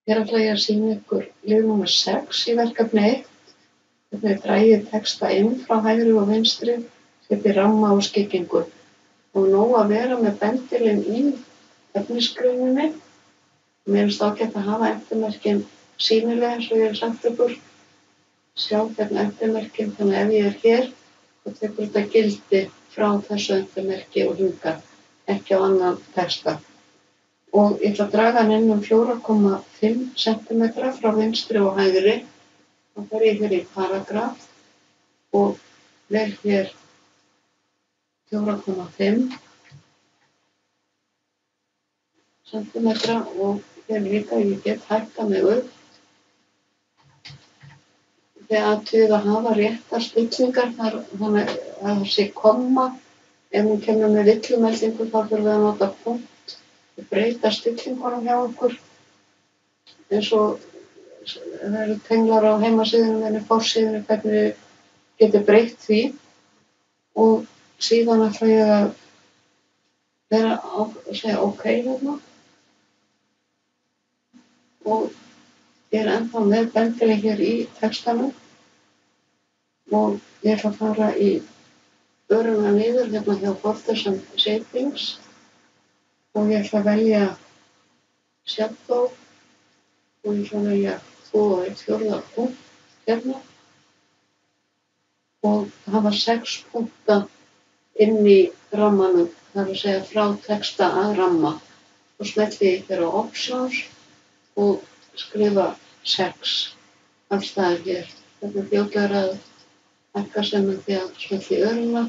Hér ætla ég að sýna ykkur lið númer 6 í verkefni 1. Hvernig dragið texta inn frá hægri og vinstri, setji ramma og skyggingu. Og nóg að vera með bendilinn í efnisgreininni. Mér finnst ágætt að hafa endurmerkin sýnileg eins og ég hef sagt ykkur. Sjá hérna endurmerkin, þannig að ef ég er hér, þá tekur þetta gildi frá þessu endurmerki og hingað, ekki á annan texta. Og ég ætla að draga hann inn 4,5 cm frá vinstri og hægri. Þá fer ég hér í paragraf og vel hér 4,5 cm og hér líka ég get hækkað mig upp. Þið athugið að hafa réttar stillingar þannig að það sé komma. Ef hún kemur með villumeldingu þá þurfum við að nota punkt. Breyta stillingunum hjá okkur eins og það eru tenglar á heimasíðunum en forsíðunum hvernig við getum breytt því og síðan ætla ég að vera að segja OK hérna og ég er ennþá með bendilinn hér í textanum og ég ætla að fara í öruna niður hérna hjá Borders and Shapings og ég ætla að velja shadow og ég ætla að velja 2,1/4 punkt hérna og hafa 6 punkta inn í rammanum, það er að segja frá texta að ramma. Og smelli ég hér á options og skrifa 6 alls staðar hér. Þetta er fljótlegra að hækka sem því að smelli öruna,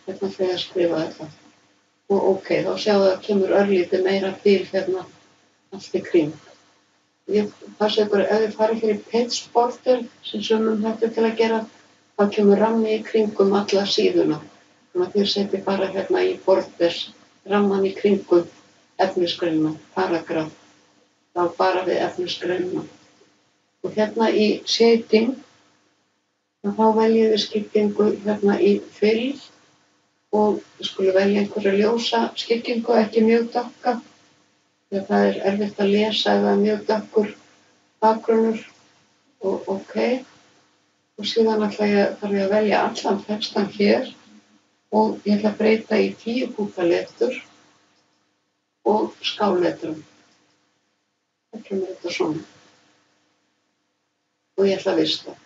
hérna ætla ég að skrifa þetta. Og OK, þá sjáum við að kemur örlítið meira til hérna allt í kring. Ég passa ykkur ef þið farið hér í page border sem sumum hættu til að gera, þá kemur rammi í kringum alla síðuna. Þannig að þið setjið bara hérna í borders ramman í kringum efnisgreinina, paragraf, þá bara við efnisgreinina. Og hérna í shading, þá veljum við skyggingu hérna í fill og við skulum velja einhverja ljósa skyggingu, ekki mjög dökka. Þegar það er erfitt að lesa ef það er mjög dökkur bakgrunnur og OK. Og síðan þarf ég að velja allan textan hér og ég ætla að breyta í 10 punkta letur og skálletrum. Það kemur þetta svona. Og ég ætla að vista.